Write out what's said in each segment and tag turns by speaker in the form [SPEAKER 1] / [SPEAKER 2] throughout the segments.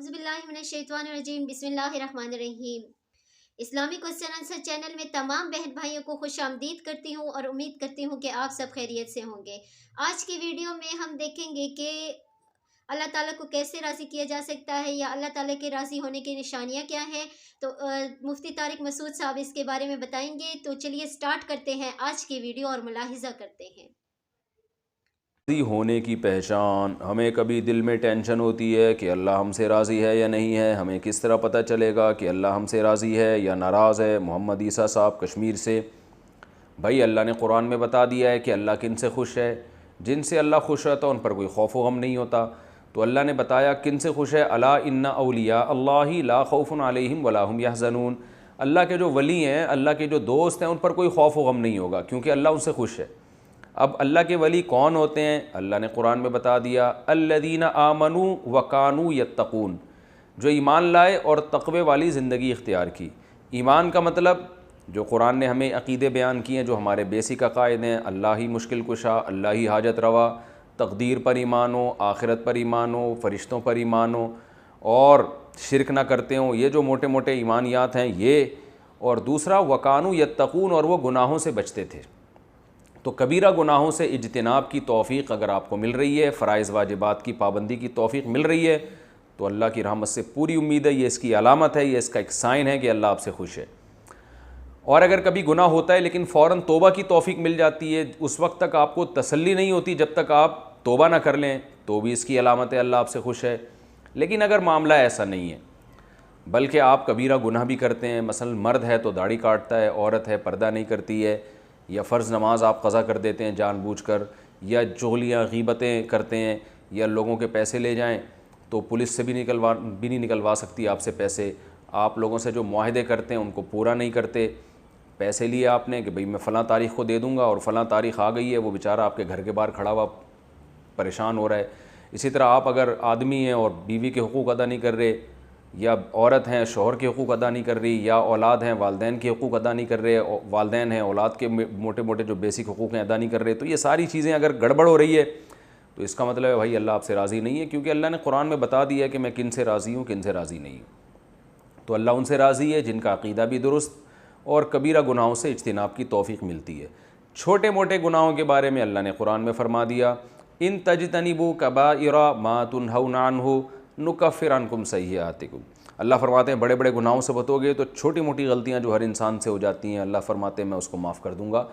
[SPEAKER 1] اعوذ باللہ من الشیطان الرجیم بسم اللہ الرحمن الرحیم۔ اسلامی کوسچن آنسر چینل میں تمام بہن بھائیوں کو خوش آمدید کرتی ہوں اور امید کرتی ہوں کہ آپ سب خیریت سے ہوں گے۔ آج کی ویڈیو میں ہم دیکھیں گے کہ اللہ تعالیٰ کو کیسے راضی کیا جا سکتا ہے یا اللہ تعالیٰ کے راضی ہونے کی نشانیاں کیا ہیں۔ تو مفتی طارق مسعود صاحب اس کے بارے میں بتائیں گے، تو چلیے سٹارٹ کرتے ہیں آج کی ویڈیو اور ملاحظہ کرتے ہیں۔
[SPEAKER 2] راضی ہونے کی پہچان، ہمیں کبھی دل میں ٹینشن ہوتی ہے کہ اللہ ہم سے راضی ہے یا نہیں ہے، ہمیں کس طرح پتہ چلے گا کہ اللہ ہم سے راضی ہے یا ناراض ہے۔ محمد عیسیٰ صاحب کشمیر سے، بھائی اللہ نے قرآن میں بتا دیا ہے کہ اللہ کن سے خوش ہے، جن سے اللہ خوش ہوتا ہے ان پر کوئی خوف و غم نہیں ہوتا۔ تو اللہ نے بتایا کن سے خوش ہے، الا ان اولیاء اللہ لا خوف علیہم ولا هم یحزنون، اللہ کے جو ولی ہیں، اللہ کے جو دوست ہیں، ان پر کوئی خوف و غم نہیں ہوگا کیونکہ اللہ ان سے خوش ہے۔ اب اللہ کے ولی کون ہوتے ہیں؟ اللہ نے قرآن میں بتا دیا، الذین آمنوا وکانوا یتقون، جو ایمان لائے اور تقوی والی زندگی اختیار کی۔ ایمان کا مطلب جو قرآن نے ہمیں عقیدے بیان کیے ہیں، جو ہمارے بیسک عقائد ہیں، اللہ ہی مشکل کشا، اللہ ہی حاجت روا، تقدیر پر ایمان ہو، آخرت پر ایمان ہو، فرشتوں پر ایمان ہو اور شرک نہ کرتے ہوں، یہ جو موٹے موٹے ایمانیات ہیں یہ، اور دوسرا وکانوا یتقون، اور وہ گناہوں سے بچتے تھے۔ تو کبیرہ گناہوں سے اجتناب کی توفیق اگر آپ کو مل رہی ہے، فرائض واجبات کی پابندی کی توفیق مل رہی ہے، تو اللہ کی رحمت سے پوری امید ہے، یہ اس کی علامت ہے، یہ اس کا ایک سائن ہے کہ اللہ آپ سے خوش ہے۔ اور اگر کبھی گناہ ہوتا ہے لیکن فوراً توبہ کی توفیق مل جاتی ہے، اس وقت تک آپ کو تسلی نہیں ہوتی جب تک آپ توبہ نہ کر لیں، تو بھی اس کی علامت ہے اللہ آپ سے خوش ہے۔ لیکن اگر معاملہ ایسا نہیں ہے بلکہ آپ کبیرہ گناہ بھی کرتے ہیں، مثلا مرد ہے تو داڑھی کاٹتا ہے، عورت ہے پردہ نہیں کرتی ہے، یا فرض نماز آپ قضا کر دیتے ہیں جان بوجھ کر، یا چغلیاں غیبتیں کرتے ہیں، یا لوگوں کے پیسے لے جائیں تو پولیس سے بھی نہیں نکلوا سکتی آپ سے پیسے، آپ لوگوں سے جو معاہدے کرتے ہیں ان کو پورا نہیں کرتے، پیسے لیے آپ نے کہ بھئی میں فلاں تاریخ کو دے دوں گا اور فلاں تاریخ آ گئی ہے، وہ بیچارہ آپ کے گھر کے باہر کھڑا ہوا پریشان ہو رہا ہے۔ اسی طرح آپ اگر آدمی ہیں اور بیوی کے حقوق ادا نہیں کر رہے، یا عورت ہیں شوہر کے حقوق ادا نہیں کر رہی، یا اولاد ہیں والدین کے حقوق ادا نہیں کر رہے، والدین ہیں اولاد کے موٹے موٹے جو بیسک حقوق ہیں ادا نہیں کر رہے، تو یہ ساری چیزیں اگر گڑبڑ ہو رہی ہے تو اس کا مطلب ہے بھائی اللہ آپ سے راضی نہیں ہے، کیونکہ اللہ نے قرآن میں بتا دیا ہے کہ میں کن سے راضی ہوں کن سے راضی نہیں ہوں۔ تو اللہ ان سے راضی ہے جن کا عقیدہ بھی درست اور کبیرہ گناہوں سے اجتناب کی توفیق ملتی ہے۔ چھوٹے موٹے گناہوں کے بارے میں اللہ نے قرآن میں فرما دیا، ان تجتنبوا کبائر ما تنہون عنہ نکفر عنکم سیئاتکم، اللہ فرماتے ہیں بڑے بڑے گناہوں سے بچو گے تو چھوٹی موٹی غلطیاں جو ہر انسان سے ہو جاتی ہیں اللہ فرماتے ہیں میں اس کو معاف کر دوں گا،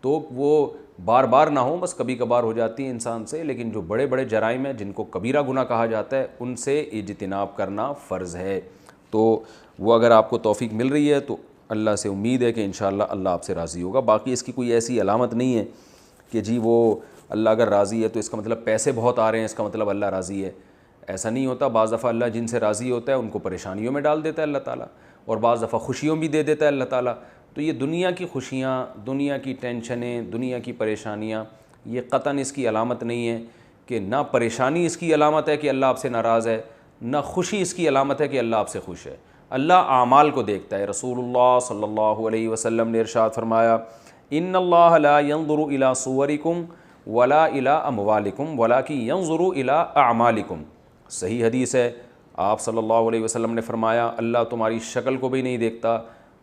[SPEAKER 2] تو وہ بار بار نہ ہوں، بس کبھی کبھار ہو جاتی ہیں انسان سے، لیکن جو بڑے بڑے جرائم ہیں جن کو کبیرہ گناہ کہا جاتا ہے ان سے اجتناب کرنا فرض ہے۔ تو وہ اگر آپ کو توفیق مل رہی ہے تو اللہ سے امید ہے کہ انشاءاللہ اللہ آپ سے راضی ہوگا۔ باقی اس کی کوئی ایسی علامت نہیں ہے کہ جی وہ اللہ اگر راضی ہے تو اس کا مطلب پیسے بہت آ رہے ہیں اس کا مطلب اللہ راضی ہے، ایسا نہیں ہوتا۔ بعض دفعہ اللہ جن سے راضی ہوتا ہے ان کو پریشانیوں میں ڈال دیتا ہے اللہ تعالیٰ، اور بعض دفعہ خوشیوں بھی دے دیتا ہے اللہ تعالیٰ۔ تو یہ دنیا کی خوشیاں، دنیا کی ٹینشنیں، دنیا کی پریشانیاں، یہ قطعاً اس کی علامت نہیں ہے کہ نہ پریشانی اس کی علامت ہے کہ اللہ آپ سے ناراض ہے، نہ خوشی اس کی علامت ہے کہ اللہ آپ سے خوش ہے۔ اللہ اعمال کو دیکھتا ہے۔ رسول اللہ صلی اللہ علیہ وسلم نے ارشاد فرمایا، ان اللہ لا ينظر الى صورکم ولا الى اموالکم ولکن ينظر الى اعمالکم، صحیح حدیث ہے۔ آپ صلی اللہ علیہ وسلم نے فرمایا اللہ تمہاری شکل کو بھی نہیں دیکھتا،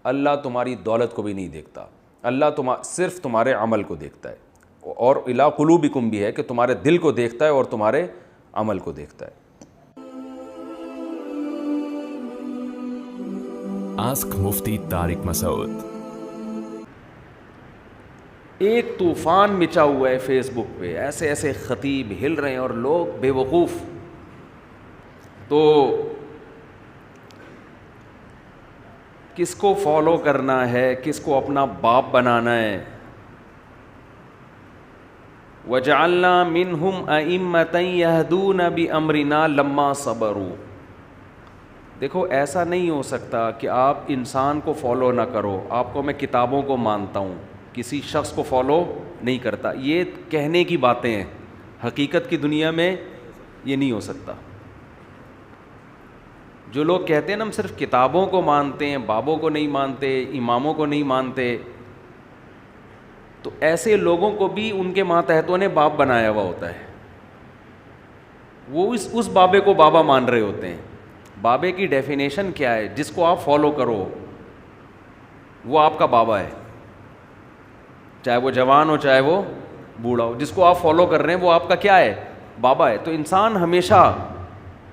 [SPEAKER 2] اللہ تمہاری دولت کو بھی نہیں دیکھتا، اللہ صرف تمہارے عمل کو دیکھتا ہے، اور الی قلوبکم بھی ہے کہ تمہارے دل کو دیکھتا ہے اور تمہارے عمل کو دیکھتا ہے۔
[SPEAKER 3] آسک مفتی طارق مسعود۔
[SPEAKER 2] ایک طوفان مچا ہوا ہے فیس بک پہ، ایسے ایسے خطیب ہل رہے ہیں اور لوگ بے وقوف، تو کس کو فالو کرنا ہے، کس کو اپنا باپ بنانا ہے۔ وَجَعَلْنَا مِنْهُمْ أَئِمَّةً يَهْدُونَ بِأَمْرِنَا لَمَّا صَبَرُوا، دیکھو ایسا نہیں ہو سکتا کہ آپ انسان کو فالو نہ کرو، آپ کو میں کتابوں کو مانتا ہوں، کسی شخص کو فالو نہیں کرتا، یہ کہنے کی باتیں ہیں، حقیقت کی دنیا میں یہ نہیں ہو سکتا۔ جو لوگ کہتے ہیں نا ہم صرف کتابوں کو مانتے ہیں، بابوں کو نہیں مانتے، اماموں کو نہیں مانتے، تو ایسے لوگوں کو بھی ان کے ماتحتوں نے باپ بنایا ہوا ہوتا ہے، وہ اس بابے کو بابا مان رہے ہوتے ہیں۔ بابے کی ڈیفینیشن کیا ہے؟ جس کو آپ فالو کرو وہ آپ کا بابا ہے، چاہے وہ جوان ہو چاہے وہ بوڑھا ہو، جس کو آپ فالو کر رہے ہیں وہ آپ کا کیا ہے؟ بابا ہے۔ تو انسان ہمیشہ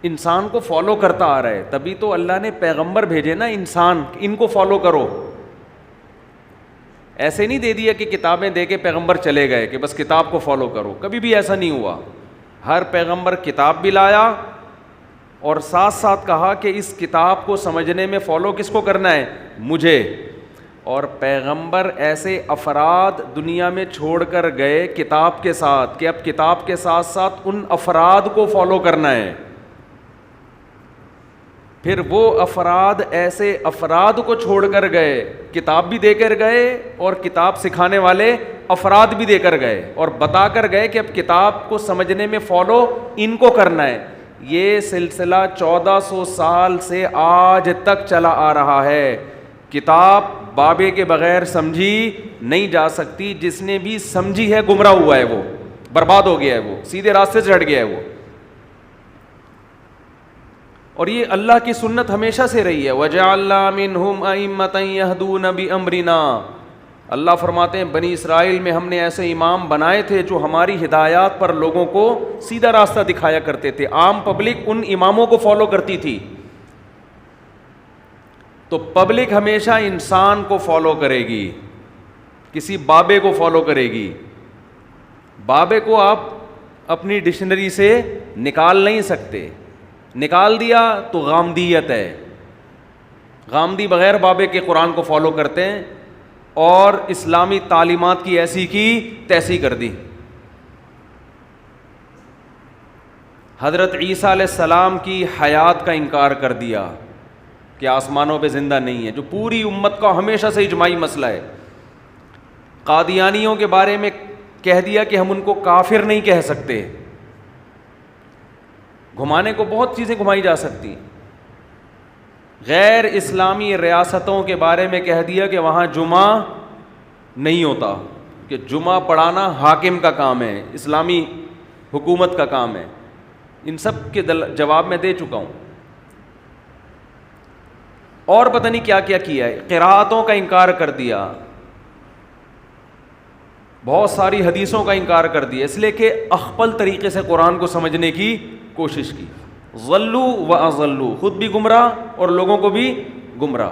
[SPEAKER 2] انسان کو فالو کرتا آ رہا ہے، تبھی تو اللہ نے پیغمبر بھیجے نا انسان، ان کو فالو کرو۔ ایسے نہیں دے دیا کہ کتابیں دے کے پیغمبر چلے گئے کہ بس کتاب کو فالو کرو، کبھی بھی ایسا نہیں ہوا۔ ہر پیغمبر کتاب بھی لایا اور ساتھ ساتھ کہا کہ اس کتاب کو سمجھنے میں فالو کس کو کرنا ہے؟ مجھے۔ اور پیغمبر ایسے افراد دنیا میں چھوڑ کر گئے کتاب کے ساتھ کہ اب کتاب کے ساتھ ساتھ ان افراد کو فالو کرنا ہے۔ پھر وہ افراد ایسے افراد کو چھوڑ کر گئے، کتاب بھی دے کر گئے اور کتاب سکھانے والے افراد بھی دے کر گئے اور بتا کر گئے کہ اب کتاب کو سمجھنے میں فالو ان کو کرنا ہے۔ یہ سلسلہ 1400 سال سے آج تک چلا آ رہا ہے۔ کتاب بابے کے بغیر سمجھی نہیں جا سکتی، جس نے بھی سمجھی ہے گمراہ ہوا ہے، وہ برباد ہو گیا ہے، وہ سیدھے راستے سے ہٹ گیا ہے وہ۔ اور یہ اللہ کی سنت ہمیشہ سے رہی ہے۔ وَجَعَلْنَا مِنْهُمْ أَئِمَّةً يَهْدُونَ بِأَمْرِنَا، اللہ فرماتے ہیں بنی اسرائیل میں ہم نے ایسے امام بنائے تھے جو ہماری ہدایات پر لوگوں کو سیدھا راستہ دکھایا کرتے تھے۔ عام پبلک ان اماموں کو فالو کرتی تھی۔ تو پبلک ہمیشہ انسان کو فالو کرے گی، کسی بابے کو فالو کرے گی۔ بابے کو آپ اپنی ڈکشنری سے نکال نہیں سکتے، نکال دیا تو غامدیت ہے۔ غامدی بغیر بابے کے قرآن کو فالو کرتے ہیں اور اسلامی تعلیمات کی ایسی کی تیسی کر دی۔ حضرت عیسیٰ علیہ السلام کی حیات کا انکار کر دیا کہ آسمانوں پہ زندہ نہیں ہے، جو پوری امت کا ہمیشہ سے اجماعی مسئلہ ہے۔ قادیانیوں کے بارے میں کہہ دیا کہ ہم ان کو کافر نہیں کہہ سکتے۔ گھمانے کو بہت چیزیں گھمائی جا سکتی۔ غیر اسلامی ریاستوں کے بارے میں کہہ دیا کہ وہاں جمعہ نہیں ہوتا، کہ جمعہ پڑھانا حاکم کا کام ہے، اسلامی حکومت کا کام ہے۔ ان سب کے جواب میں دے چکا ہوں۔ اور پتہ نہیں کیا کیا کیا ہے، قرأتوں کا انکار کر دیا، بہت ساری حدیثوں کا انکار کر دیا، اس لیے کہ اخپل طریقے سے قرآن کو سمجھنے کی کوشش کی۔ ضلوا و اضلوا، خود بھی گمراہ اور لوگوں کو بھی گمراہ۔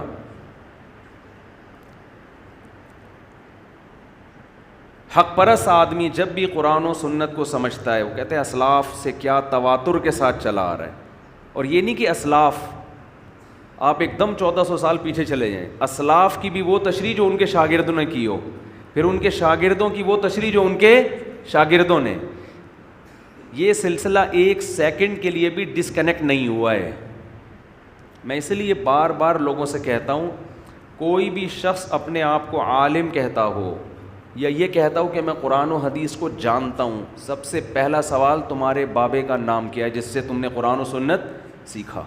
[SPEAKER 2] حق پرست آدمی جب بھی قرآن و سنت کو سمجھتا ہے وہ کہتے ہیں اسلاف سے کیا تواتر کے ساتھ چلا آ رہا ہے۔ اور یہ نہیں کہ اسلاف آپ ایک دم 1400 سال پیچھے چلے جائیں، اسلاف کی بھی وہ تشریح جو ان کے شاگردوں نے کی ہو، پھر ان کے شاگردوں کی وہ تشریح جو ان کے شاگردوں نے۔ یہ سلسلہ ایک سیکنڈ کے لیے بھی ڈسکنیکٹ نہیں ہوا ہے۔ میں اس لیے بار بار لوگوں سے کہتا ہوں، کوئی بھی شخص اپنے آپ کو عالم کہتا ہو یا یہ کہتا ہو کہ میں قرآن و حدیث کو جانتا ہوں، سب سے پہلا سوال تمہارے بابے کا نام کیا ہے جس سے تم نے قرآن و سنت سیکھا؟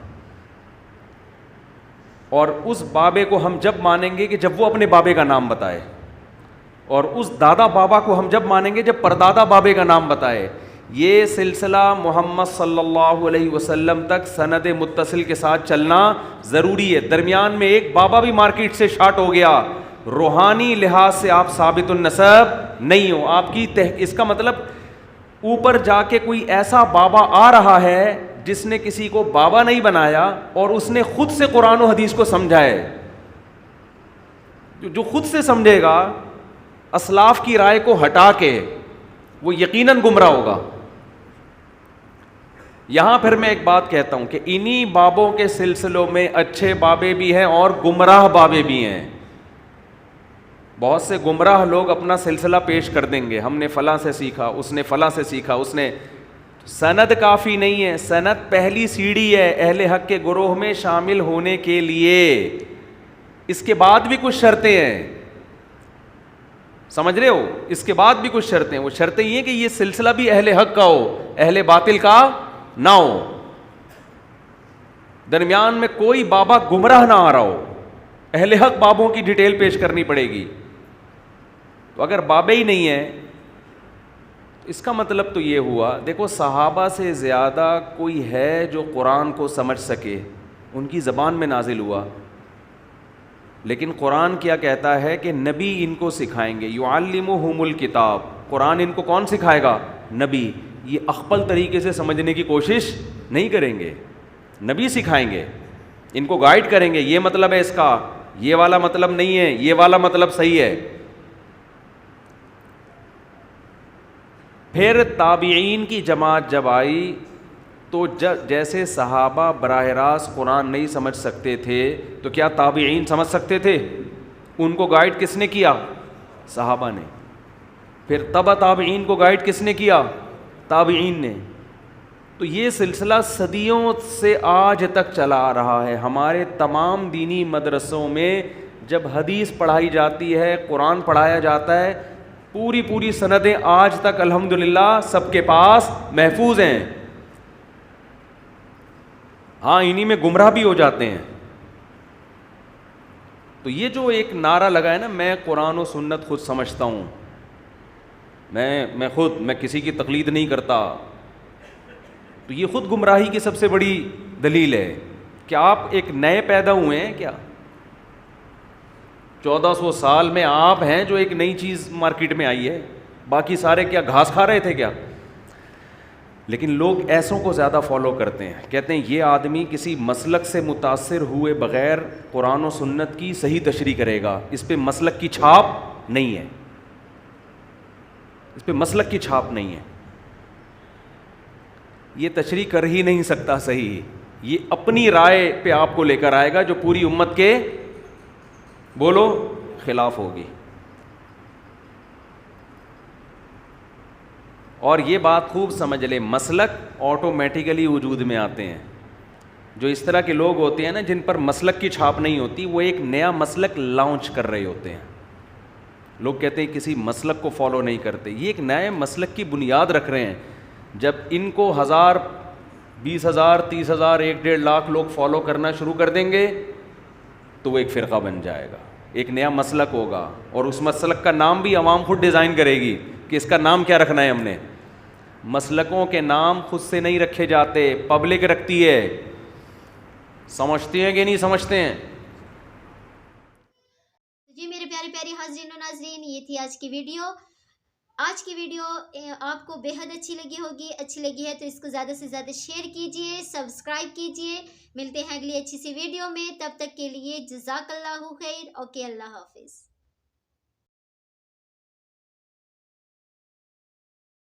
[SPEAKER 2] اور اس بابے کو ہم جب مانیں گے کہ جب وہ اپنے بابے کا نام بتائے، اور اس دادا بابا کو ہم جب مانیں گے جب پردادا بابے کا نام بتائے۔ یہ سلسلہ محمد صلی اللہ علیہ وسلم تک سند متصل کے ساتھ چلنا ضروری ہے۔ درمیان میں ایک بابا بھی مارکیٹ سے شارٹ ہو گیا، روحانی لحاظ سے آپ ثابت النسب نہیں ہو۔ آپ کی اس کا مطلب اوپر جا کے کوئی ایسا بابا آ رہا ہے جس نے کسی کو بابا نہیں بنایا اور اس نے خود سے قرآن و حدیث کو سمجھا ہے۔ جو خود سے سمجھے گا اسلاف کی رائے کو ہٹا کے، وہ یقیناً گمراہ ہوگا۔ یہاں پھر میں ایک بات کہتا ہوں کہ انہی بابوں کے سلسلوں میں اچھے بابے بھی ہیں اور گمراہ بابے بھی ہیں۔ بہت سے گمراہ لوگ اپنا سلسلہ پیش کر دیں گے، ہم نے فلاں سے سیکھا، اس نے فلاں سے سیکھا، اس نے۔ سند کافی نہیں ہے، سند پہلی سیڑھی ہے اہل حق کے گروہ میں شامل ہونے کے لیے۔ اس کے بعد بھی کچھ شرطیں ہیں، سمجھ رہے ہو؟ اس کے بعد بھی کچھ شرطیں، وہ شرطیں یہ کہ یہ سلسلہ بھی اہل حق کا ہو، اہل باطل کا نہ ہو، درمیان میں کوئی بابا گمراہ نہ آ رہا ہو۔ اہل حق بابوں کی ڈیٹیل پیش کرنی پڑے گی۔ تو اگر بابے ہی نہیں ہیں، اس کا مطلب تو یہ ہوا، دیکھو صحابہ سے زیادہ کوئی ہے جو قرآن کو سمجھ سکے؟ ان کی زبان میں نازل ہوا. لیکن قرآن کیا کہتا ہے کہ نبی ان کو سکھائیں گے. یعلمہم الکتاب, قرآن ان کو کون سکھائے گا؟ نبی. یہ اخپل طریقے سے سمجھنے کی کوشش نہیں کریں گے, نبی سکھائیں گے, ان کو گائیڈ کریں گے. یہ مطلب ہے اس کا, یہ والا مطلب نہیں ہے, یہ والا مطلب صحیح ہے. پھر تابعین کی جماعت جب آئی تو جیسے صحابہ براہ راست قرآن نہیں سمجھ سکتے تھے تو کیا تابعین سمجھ سکتے تھے؟ ان کو گائیڈ کس نے کیا؟ صحابہ نے. پھر تبع تابعین کو گائیڈ کس نے کیا؟ تابعین نے. تو یہ سلسلہ صدیوں سے آج تک چلا آ رہا ہے. ہمارے تمام دینی مدرسوں میں جب حدیث پڑھائی جاتی ہے, قرآن پڑھایا جاتا ہے, پوری سندیں آج تک الحمدللہ سب کے پاس محفوظ ہیں. ہاں, انہی میں گمراہ بھی ہو جاتے ہیں. تو یہ جو ایک نعرہ لگا ہے نا, میں قرآن و سنت خود سمجھتا ہوں, میں کسی کی تقلید نہیں کرتا, تو یہ خود گمراہی کی سب سے بڑی دلیل ہے. کہ آپ ایک نئے پیدا ہوئے ہیں کیا؟ 1400 سال میں آپ ہیں جو ایک نئی چیز مارکیٹ میں آئی ہے, باقی سارے کیا گھاس کھا رہے تھے کیا؟ لیکن لوگ ایسوں کو زیادہ فالو کرتے ہیں, کہتے ہیں یہ آدمی کسی مسلک سے متاثر ہوئے بغیر قرآن و سنت کی صحیح تشریح کرے گا, اس پہ مسلک کی چھاپ نہیں ہے, اس پہ مسلک کی چھاپ نہیں ہے, یہ تشریح کر ہی نہیں سکتا صحیح, یہ اپنی رائے پہ آپ کو لے کر آئے گا جو پوری امت کے بولو خلاف ہوگی. اور یہ بات خوب سمجھ لیں, مسلک آٹومیٹیکلی وجود میں آتے ہیں. جو اس طرح کے لوگ ہوتے ہیں نا جن پر مسلک کی چھاپ نہیں ہوتی, وہ ایک نیا مسلک لانچ کر رہے ہوتے ہیں. لوگ کہتے ہیں کسی مسلک کو فالو نہیں کرتے, یہ ایک نئے مسلک کی بنیاد رکھ رہے ہیں. جب ان کو 1000 20,000 30,000 1.5 لاکھ لوگ فالو کرنا شروع کر دیں گے تو وہ ایک فرقہ بن جائے گا, ایک نیا مسلک ہوگا, اور اس مسلک کا نام بھی عوام خود ڈیزائن کرے گی کہ اس کا نام کیا رکھنا ہے ہم نے. مسلکوں کے نام خود سے نہیں رکھے جاتے, پبلک رکھتی ہے. سمجھتے ہیں کہ نہیں سمجھتے ہیں؟
[SPEAKER 1] جی میرے پیارے پیارے حاضرین و ناظرین, یہ تھی آج کی ویڈیو. آج کی ویڈیو آپ کو بے حد اچھی لگی ہوگی. اچھی لگی ہے تو اس کو زیادہ سے زیادہ شیئر کیجئے, سبسکرائب کیجئے. ملتے ہیں اگلی اچھی سی ویڈیو میں, تب تک کے لیے جزاک اللہ خیر. اوکے, اللہ حافظ.